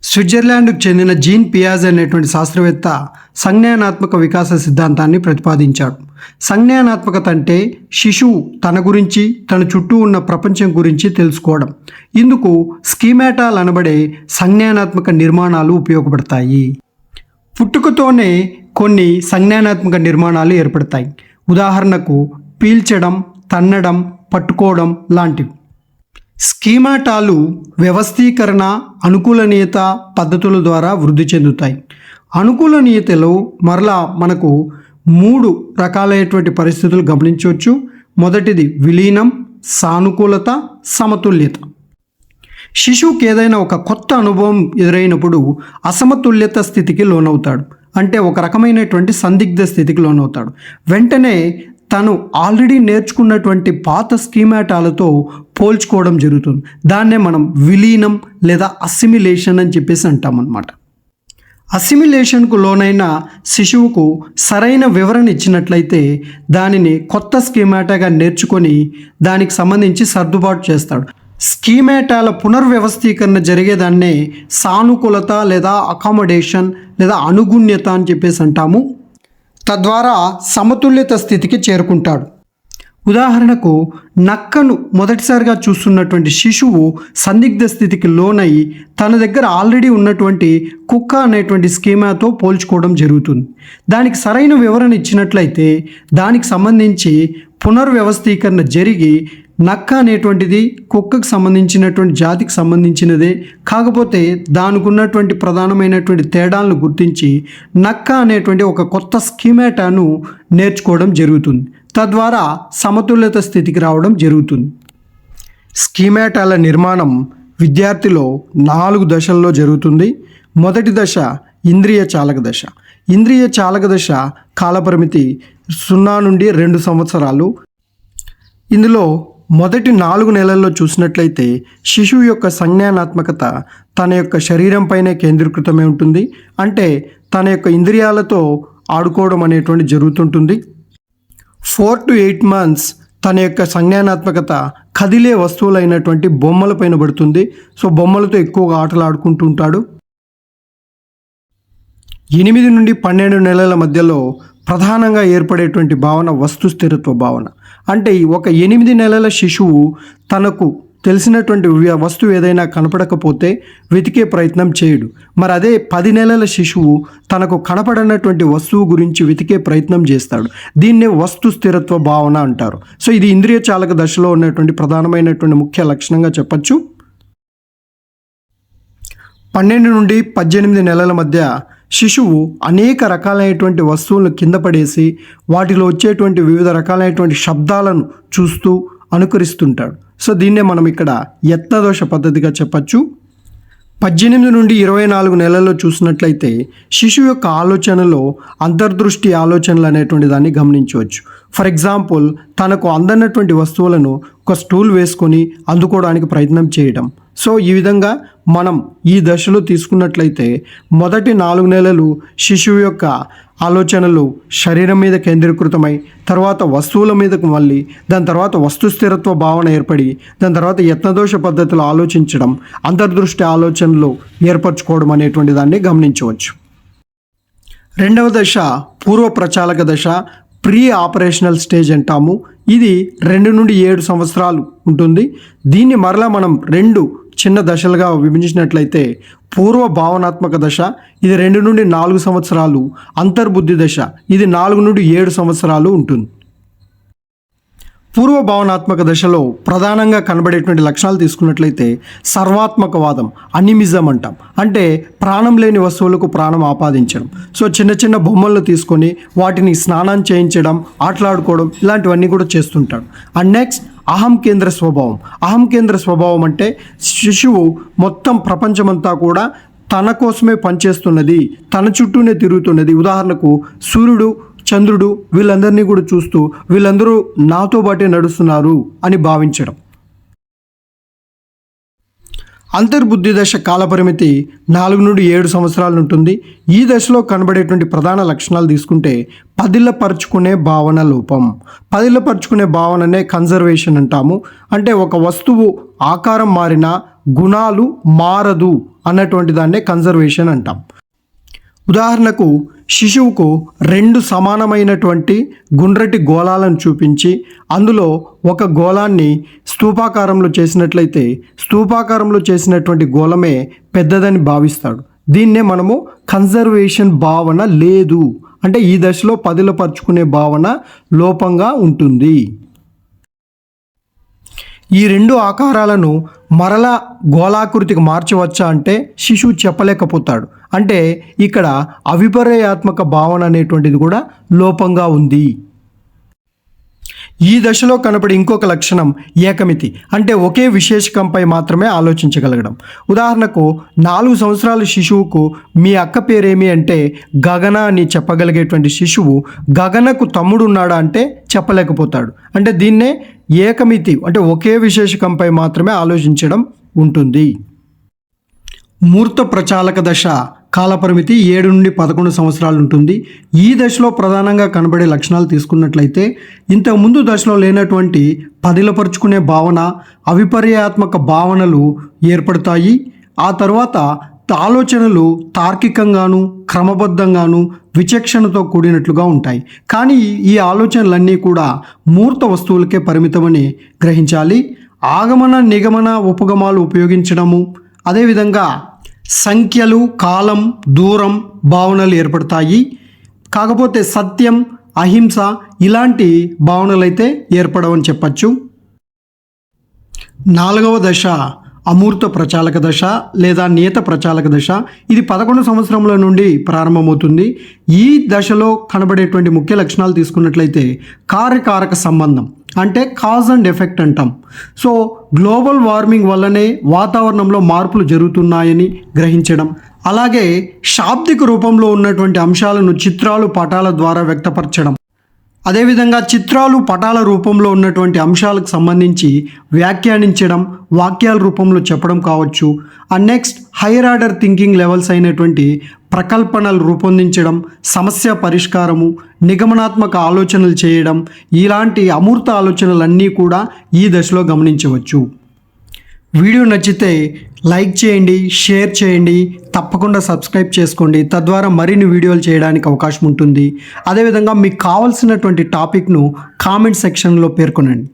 స్విట్జర్లాండ్కు చెందిన జీన్ పియాజే అనేటువంటి శాస్త్రవేత్త సంజ్ఞానాత్మక వికాస సిద్ధాంతాన్ని ప్రతిపాదించాడు. సంజ్ఞానాత్మకత అంటే శిశువు తన గురించి, తన చుట్టూ ఉన్న ప్రపంచం గురించి తెలుసుకోవడం. ఇందుకు స్కీమాటాలు అనబడే సంజ్ఞానాత్మక నిర్మాణాలు ఉపయోగపడతాయి. పుట్టుకతోనే కొన్ని సంజ్ఞానాత్మక నిర్మాణాలు ఏర్పడతాయి. ఉదాహరణకు పీల్చడం, తన్నడం, పట్టుకోవడం లాంటివి. స్కీమాటాలు వ్యవస్థీకరణ, అనుకూలనీయత పద్ధతుల ద్వారా వృద్ధి చెందుతాయి. అనుకూలనీయతలో మరలా మనకు 3 రకాలైనటువంటి పరిస్థితులు గమనించవచ్చు. మొదటిది విలీనం, సానుకూలత, సమతుల్యత. శిశువుకి ఏదైనా ఒక కొత్త అనుభవం ఎదురైనప్పుడు అసమతుల్యత స్థితికి లోనవుతాడు. అంటే ఒక రకమైనటువంటి సందిగ్ధ స్థితికి లోనవుతాడు. వెంటనే తను ఆల్రెడీ నేర్చుకున్నటువంటి పాత స్కీమాటాలతో పోల్చుకోవడం జరుగుతుంది. దాన్నే మనం విలీనం లేదా అసిమిలేషన్ అని చెప్పేసి అంటామన్నమాట. అసిమిలేషన్కు లోనైన శిశువుకు సరైన వివరణ ఇచ్చినట్లయితే దానిని కొత్త స్కీమాటాగా నేర్చుకొని దానికి సంబంధించి సర్దుబాటు చేస్తాడు. స్కీమాటాల పునర్వ్యవస్థీకరణ జరిగేదాన్నే సానుకూలత లేదా అకామిడేషన్ లేదా అనుగుణ్యత అని చెప్పేసి అంటాము. తద్వారా సమతుల్యత స్థితికి చేరుకుంటాడు. ఉదాహరణకు నక్కను మొదటిసారిగా చూస్తున్నటువంటి శిశువు సందిగ్ధ స్థితికి లోనై తన దగ్గర ఆల్రెడీ ఉన్నటువంటి కుక్క అనేటువంటి స్కీమాతో పోల్చుకోవడం జరుగుతుంది. దానికి సరైన వివరణ ఇచ్చినట్లయితే దానికి సంబంధించి పునర్వ్యవస్థీకరణ జరిగి నక్క అనేటువంటిది కుక్కకు సంబంధించినటువంటి జాతికి సంబంధించినదే. కాకపోతే దానికి ఉన్నటువంటి ప్రధానమైనటువంటి తేడాలను గుర్తించి నక్క అనేటువంటి ఒక కొత్త స్కీమాటాను నేర్చుకోవడం జరుగుతుంది. తద్వారా సమతుల్యత స్థితికి రావడం జరుగుతుంది. స్కీమాటాల నిర్మాణం విద్యార్థిలో 4 దశల్లో జరుగుతుంది. మొదటి దశ ఇంద్రియ చాలక దశ. ఇంద్రియ చాలక దశ కాలపరిమితి 0 నుండి 2 సంవత్సరాలు. ఇందులో మొదటి 4 నెలల్లో చూసినట్లయితే శిశువు యొక్క సంజ్ఞానాత్మకత తన యొక్క శరీరంపైనే కేంద్రీకృతమై ఉంటుంది. అంటే తన యొక్క ఇంద్రియాలతో ఆడుకోవడం అనేటువంటి జరుగుతుంటుంది. 4 to 8 months తన యొక్క సంజ్ఞానాత్మకత కదిలే వస్తువులైనటువంటి బొమ్మల పైన పడుతుంది. సో బొమ్మలతో ఎక్కువగా ఆటలు ఆడుకుంటూ ఉంటాడు. 8 నుండి 12 నెలల మధ్యలో ప్రధానంగా ఏర్పడేటువంటి భావన వస్తు స్థిరత్వ భావన. అంటే ఒక 8 నెలల శిశువు తనకు తెలిసినటువంటి వస్తువు ఏదైనా కనపడకపోతే వెతికే ప్రయత్నం చేయడు. మరి అదే 10 నెలల శిశువు తనకు కనపడనటువంటి వస్తువు గురించి వెతికే ప్రయత్నం చేస్తాడు. దీన్నే వస్తు స్థిరత్వ భావన అంటారు. సో ఇది ఇంద్రియ చాలక దశలో ఉన్నటువంటి ప్రధానమైనటువంటి ముఖ్య లక్షణంగా చెప్పచ్చు. 12 నుండి 18 నెలల మధ్య శిశువు అనేక రకాలైనటువంటి వస్తువులను కింద పడేసి వాటిలో వచ్చేటువంటి వివిధ రకాలైనటువంటి శబ్దాలను చూస్తూ అనుకరిస్తుంటాడు. సో దీన్నే మనం ఇక్కడ యత్నదోష పద్ధతిగా చెప్పచ్చు. 18 నుండి 24 నెలల్లో చూసినట్లయితే శిశువు యొక్క ఆలోచనలో అంతర్దృష్టి ఆలోచనలు అనేటువంటి దాన్ని గమనించవచ్చు. ఫర్ ఎగ్జాంపుల్ తనకు అందనటువంటి వస్తువులను ఒక స్టూల్ వేసుకొని అందుకోవడానికి ప్రయత్నం చేయడం. సో ఈ విధంగా మనం ఈ దశలో తీసుకున్నట్లయితే మొదటి 4 నెలలు శిశువు యొక్క ఆలోచనలు శరీరం మీద కేంద్రీకృతమై తర్వాత వస్తువుల మీదకు మళ్ళీ దాని తర్వాత వస్తు స్థిరత్వ భావన ఏర్పడి దాని తర్వాత యత్నదోష పద్ధతిలో ఆలోచించడం, అంతర్దృష్టి ఆలోచనలు ఏర్పరచుకోవడం అనేటువంటి దాన్ని గమనించవచ్చు. రెండవ దశ పూర్వ ప్రచాలక దశ, ప్రీ ఆపరేషనల్ స్టేజ్ అంటాము. ఇది 2 నుండి 7 సంవత్సరాలు ఉంటుంది. దీన్ని మరలా మనం 2 చిన్న దశలుగా విభజించినట్లయితే పూర్వ భావనాత్మక దశ ఇది 2 నుండి 4 సంవత్సరాలు, అంతర్బుద్ధి దశ ఇది 4 నుండి 7 సంవత్సరాలు ఉంటుంది. పూర్వ భావనాత్మక దశలో ప్రధానంగా కనబడేటువంటి లక్షణాలు తీసుకున్నట్లయితే సర్వాత్మకవాదం, అనిమిజం అంటాం. అంటే ప్రాణం లేని వస్తువులకు ప్రాణం ఆపాదించడం. సో చిన్న చిన్న బొమ్మలను తీసుకొని వాటిని స్నానం చేయించడం, ఆటలాడుకోవడం ఇలాంటివన్నీ కూడా చేస్తుంటాడు. అండ్ నెక్స్ట్ అహం కేంద్ర స్వభావం. అహం కేంద్ర స్వభావం అంటే శిశువు మొత్తం ప్రపంచమంతా కూడా తన కోసమే పనిచేస్తున్నది, తన చుట్టూనే తిరుగుతున్నది. ఉదాహరణకు సూర్యుడు, చంద్రుడు వీళ్ళందరినీ కూడా చూస్తూ వీళ్ళందరూ నాతో పాటే నడుస్తున్నారు అని భావించడం. అంతర్బుద్ధి దశ కాలపరిమితి 4 నుండి 7 సంవత్సరాలు ఉంటుంది. ఈ దశలో కనబడేటువంటి ప్రధాన లక్షణాలు తీసుకుంటే పదిలపరుచుకునే భావన లోపం. పదిలపరుచుకునే భావననే కన్జర్వేషన్ అంటాము. అంటే ఒక వస్తువు ఆకారం మారినా గుణాలు మారదు అన్నటువంటి దాన్నే కన్జర్వేషన్ అంటాం. ఉదాహరణకు శిశువుకు 2 సమానమైనటువంటి గుండ్రటి గోళాలను చూపించి అందులో ఒక గోళాన్ని స్తూపాకారంలో చేసినట్లయితే స్తూపాకారంలో చేసినటువంటి గోళమే పెద్దదని భావిస్తాడు. దీన్నే మనము కన్జర్వేషన్ భావన లేదు అంటే ఈ దశలో పదిలపరుచుకునే భావన లోపంగా ఉంటుంది. ఈ 2 ఆకారాలను మరలా గోళాకృతికి మార్చవచ్చా అంటే శిశువు చెప్పలేకపోతాడు. అంటే ఇక్కడ అవిపర్యాత్మక భావన అనేటువంటిది కూడా లోపంగా ఉంది. ఈ దశలో కనపడే ఇంకొక లక్షణం ఏకమితి అంటే ఒకే విశేషకంపై మాత్రమే ఆలోచించగలగడం. ఉదాహరణకు 4 సంవత్సరాల శిశువుకు మీ అక్క పేరేమి అంటే గగన అని చెప్పగలిగేటువంటి శిశువు గగనకు తమ్ముడు ఉన్నాడా అంటే చెప్పలేకపోతాడు. అంటే దీన్నే ఏకమితి అంటే ఒకే విశేషకంపై మాత్రమే ఆలోచించడం ఉంటుంది. మూర్త ప్రచాలక దశ కాలపరిమితి 7 నుండి 11 సంవత్సరాలు ఉంటుంది. ఈ దశలో ప్రధానంగా కనబడే లక్షణాలు తీసుకున్నట్లయితే ఇంతకుముందు దశలో లేనటువంటి పదిలపరుచుకునే భావన, అవిపర్యాత్మక భావనలు ఏర్పడతాయి. ఆ తర్వాత ఆలోచనలు తార్కికంగాను క్రమబద్ధంగాను విచక్షణతో కూడినట్లుగా ఉంటాయి. కానీ ఈ ఆలోచనలన్నీ కూడా మూర్త వస్తువులకే పరిమితమని గ్రహించాలి. ఆగమన నిగమన ఉపగమాలు ఉపయోగించడము, అదేవిధంగా సంఖ్యలు, కాలం, దూరం భావనలు ఏర్పడతాయి. కాకపోతే సత్యం, అహింస ఇలాంటి భావనలు అయితే ఏర్పడవని చెప్పచ్చు. 4వ దశ అమూర్త ప్రచాలక దశ లేదా నియత ప్రచాలక దశ. ఇది 11 సంవత్సరముల నుండి ప్రారంభమవుతుంది. ఈ దశలో కనబడేటువంటి ముఖ్య లక్షణాలు తీసుకున్నట్లయితే కార్యకారక సంబంధం అంటే కాజ్ అండ్ ఎఫెక్ట్ అంటాం. సో గ్లోబల్ వార్మింగ్ వల్లనే వాతావరణంలో మార్పులు జరుగుతున్నాయని గ్రహించడం, అలాగే శాబ్దిక రూపంలో ఉన్నటువంటి అంశాలను చిత్రాలు, పటాల ద్వారా వ్యక్తపరచడం, అదేవిధంగా చిత్రాలు, పటాల రూపంలో ఉన్నటువంటి అంశాలకు సంబంధించి వ్యాఖ్యానించడం, వాక్యాల రూపంలో చెప్పడం కావచ్చు. Next hire order thinking levels అయినటువంటి ప్రకల్పనలు రూపొందించడం, సమస్య పరిష్కారము, నిగమనాత్మక ఆలోచనలు చేయడం, ఇలాంటి అమూర్త ఆలోచనలన్నీ కూడా ఈ దశలో గమనించవచ్చు. వీడియో నచ్చితే లైక్ చేయండి, షేర్ చేయండి, తప్పకుండా సబ్స్క్రైబ్ చేసుకోండి. తద్వారా మరిన్ని వీడియోలు చేయడానికి అవకాశం ఉంటుంది. అదేవిధంగా మీకు కావాల్సినటువంటి టాపిక్ను కామెంట్ సెక్షన్లో పేర్కొనండి.